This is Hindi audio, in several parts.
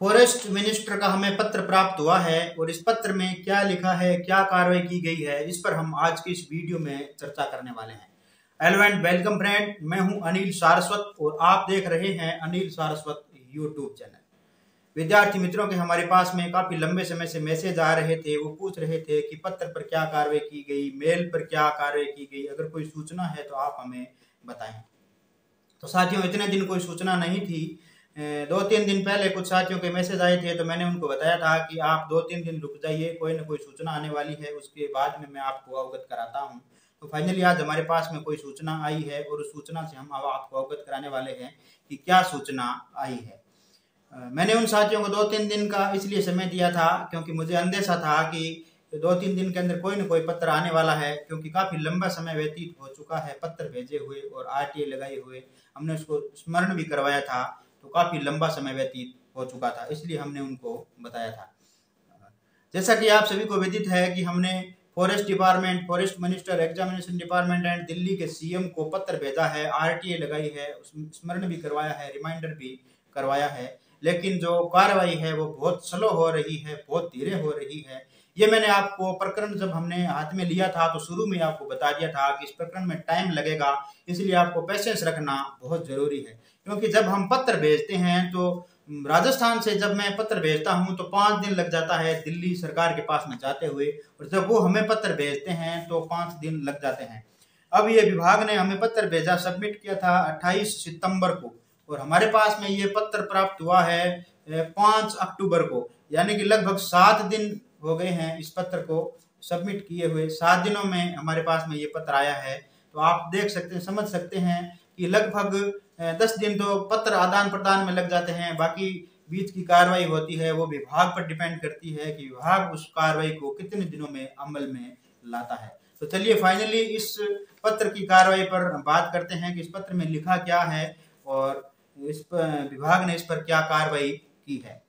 फॉरेस्ट मिनिस्टर का हमें पत्र प्राप्त हुआ है और इस पत्र में क्या लिखा है, क्या कार्रवाई की गई है, इस पर हम आज की इस वीडियो में चर्चा करने वाले हैं। हेलो एंड वेलकम फ्रेंड, मैं हूं अनिल सारस्वत और आप देख रहे हैं अनिल सारस्वत यूट्यूब चैनल। विद्यार्थी मित्रों के हमारे पास में काफी लंबे समय से मैसेज आ रहे थे, वो पूछ रहे थे कि पत्र पर क्या कार्रवाई की गई, मेल पर क्या कार्रवाई की गई, अगर कोई सूचना है तो आप हमें बताएं। तो साथियों, इतने दिन कोई सूचना नहीं थी। 2-3 दिन पहले कुछ साथियों के मैसेज आए थे, तो मैंने उनको बताया था कि आप 2-3 दिन रुक जाइए, कोई ना कोई सूचना आने वाली है, उसके बाद में मैं आपको अवगत कराता हूं। तो फाइनली आज हमारे पास में कोई सूचना आई है और उस सूचना से हम अब आपको अवगत कराने वाले हैं कि क्या सूचना आई है। मैंने उन साथियों को 2-3 दिन का इसलिए समय दिया था क्योंकि मुझे अंदेशा था कि 2-3 दिन के अंदर कोई न कोई पत्र आने वाला है, क्योंकि काफी लंबा समय व्यतीत हो चुका है पत्र भेजे हुए और आरटीआई लगाए हुए। हमने उसको स्मरण भी करवाया था, तो काफी लंबा समय व्यतीत हो चुका था, इसलिए हमने उनको बताया था। जैसा कि आप सभी को विदित है कि हमने forest department, forest minister, examination department and Delhi के सीएम को पत्र भेजा है, आरटीआई लगाई है, स्मरण भी करवाया है, रिमाइंडर भी करवाया है, लेकिन जो कार्रवाई है वो बहुत स्लो हो रही है, बहुत धीरे हो रही है। ये मैंने आपको प्रकरण जब हमने हाथ में लिया था तो शुरू में आपको बता दिया था कि इस प्रकरण में टाइम लगेगा, इसलिए आपको पेशेंस रखना बहुत जरूरी है। क्योंकि जब हम पत्र भेजते हैं तो राजस्थान से जब मैं पत्र भेजता हूं तो 5 दिन लग जाता है दिल्ली सरकार के पास में जाते हुए, और जब वो हमें पत्र भेजते हैं तो 5 दिन लग जाते हैं। अब ये विभाग ने हमें पत्र भेजा, सबमिट किया था 28 सितंबर को, और हमारे पास में ये पत्र प्राप्त हुआ है 5 अक्टूबर को, यानी कि लगभग 7 दिन हो गए हैं इस पत्र को सबमिट किए हुए। 7 दिनों में हमारे पास में ये पत्र आया है। तो आप देख सकते हैं, समझ सकते हैं कि लगभग 10 दिन तो पत्र आदान प्रदान में लग जाते हैं। बाकी बीच की कार्रवाई होती है वो विभाग पर डिपेंड करती है कि विभाग उस कार्रवाई को कितने दिनों में अमल में लाता है। तो चलिए फाइनली इस पत्र की कार्रवाई पर बात करते हैं कि इस पत्र में लिखा क्या है और इस पर विभाग ने इस पर क्या कार्रवाई की है।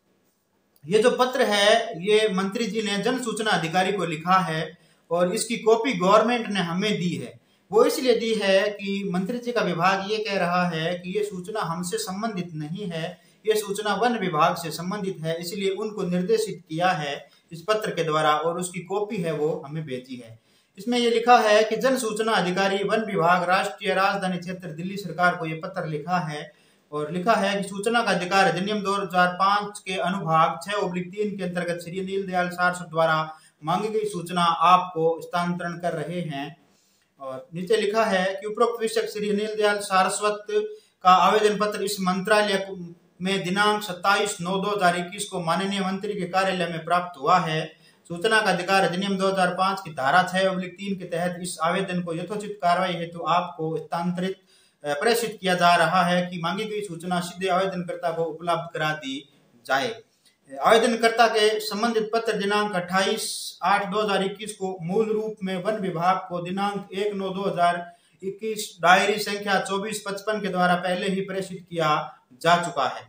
ये जो पत्र है ये मंत्री जी ने जन सूचना अधिकारी को लिखा है और इसकी कॉपी गवर्नमेंट ने हमें दी है। वो इसलिए दी है कि मंत्री जी का विभाग ये कह रहा है कि ये सूचना हमसे संबंधित नहीं है, ये सूचना वन विभाग से संबंधित है, इसलिए उनको निर्देशित किया है इस पत्र के द्वारा और उसकी कॉपी है वो हमें भेजी है। इसमें ये लिखा है कि जन सूचना अधिकारी वन विभाग राष्ट्रीय राजधानी क्षेत्र दिल्ली सरकार को ये पत्र लिखा है और लिखा है कि सूचना का अधिकार अधिनियम 2005 के अनुभाग 6/3 के अंतर्गत श्री अनिल दयाल सारस्वत द्वारा मांगी गई सूचना आपको हस्तांतरण कर रहे हैं। और नीचे लिखा है कि उपरोक्त विषय श्री अनिल दयाल सारस्वत का आवेदन पत्र इस मंत्रालय में दिनांक 27/9/2021 को माननीय मंत्री के कार्यालय में प्राप्त हुआ है। सूचना का अधिकार अधिनियम 2005 की धारा 6/3 के तहत इस आवेदन को यथोचित कार्रवाई हेतु आपको हस्तांतरित प्रेषित किया जा रहा है कि मांगी गई सूचना सीधे आवेदनकर्ता को उपलब्ध करा दी जाए। आवेदनकर्ता के संबंधित पत्र दिनांक 28/8/2021 को मूल रूप में वन विभाग को दिनांक 1/9/2021 डायरी संख्या 2455 के द्वारा पहले ही प्रेषित किया जा चुका है।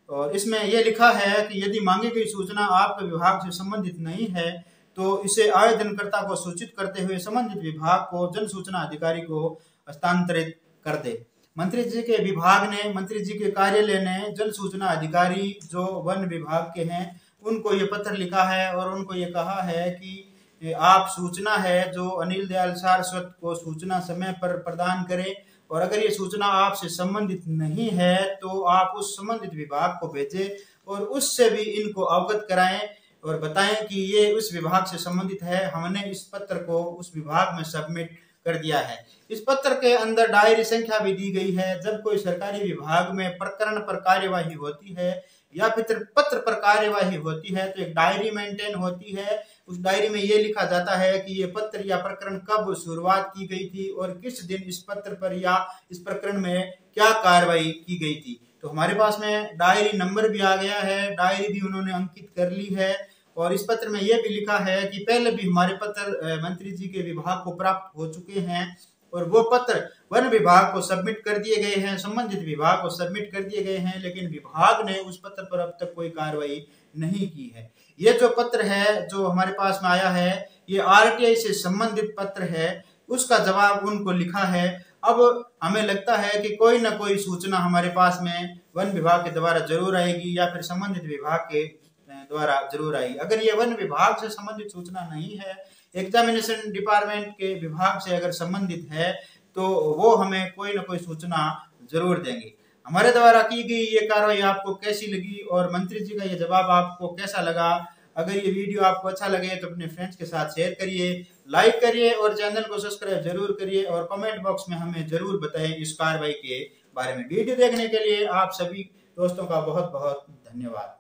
और इसमें यह लिखा है कि यदि मांगी गई सूचना आपके विभाग से संबंधित नहीं है तो इसे आवेदनकर्ता को सूचित करते हुए संबंधित विभाग को जन सूचना अधिकारी को हस्तांतरित कर दे। मंत्री जी के विभाग ने, मंत्री जी के कार्यालय ने जन सूचना अधिकारी जो वन विभाग के हैं उनको ये पत्र लिखा है और उनको ये कहा है कि आप सूचना है जो अनिल दयाल सारस्वत को सूचना समय पर प्रदान करें, और अगर ये सूचना आपसे संबंधित नहीं है तो आप उस संबंधित विभाग को भेजें और उससे भी इनको अवगत कराएं और बताएं कि ये उस विभाग से संबंधित है। हमने इस पत्र को उस विभाग में सबमिट कर दिया है। इस पत्र के अंदर डायरी संख्या भी दी गई है। जब कोई सरकारी विभाग में प्रकरण पर कार्यवाही होती है या फिर पत्र पर कार्यवाही होती है तो एक डायरी मेंटेन होती है। उस डायरी में ये लिखा जाता है कि ये पत्र या प्रकरण कब शुरुआत की गई थी और किस दिन इस पत्र पर या इस प्रकरण में क्या कार्रवाई की गई थी। तो हमारे पास में डायरी नंबर भी आ गया है, डायरी भी उन्होंने अंकित कर ली है। और इस पत्र में यह भी लिखा है कि पहले भी हमारे पत्र मंत्री जी के विभाग को प्राप्त हो चुके हैं और वो पत्र वन विभाग को सबमिट कर दिए गए हैं, संबंधित विभाग को सबमिट कर दिए गए हैं, लेकिन विभाग ने उस पत्र पर अब तक कोई कार्रवाई नहीं की है। ये जो पत्र है जो हमारे पास में आया है ये आरटीआई से संबंधित पत्र है, उसका जवाब उनको लिखा है। अब हमें लगता है कि कोई ना कोई सूचना हमारे पास में वन विभाग के द्वारा जरूर आएगी या फिर संबंधित विभाग के द्वारा जरूर आएगी। अगर ये वन विभाग से संबंधित सूचना नहीं है, एग्जामिनेशन डिपार्टमेंट के विभाग से अगर संबंधित है, तो वो हमें कोई ना कोई सूचना जरूर देंगे। हमारे द्वारा की गई ये कार्रवाई आपको कैसी लगी और मंत्री जी का ये जवाब आपको कैसा लगा? अगर ये वीडियो आपको अच्छा लगे तो अपने फ्रेंड्स के साथ शेयर करिए, लाइक करिए और चैनल को सब्सक्राइब जरूर करिए और कमेंट बॉक्स में हमें जरूर बताएं इस कार्रवाई के बारे में। वीडियो देखने के लिए आप सभी दोस्तों का बहुत बहुत धन्यवाद।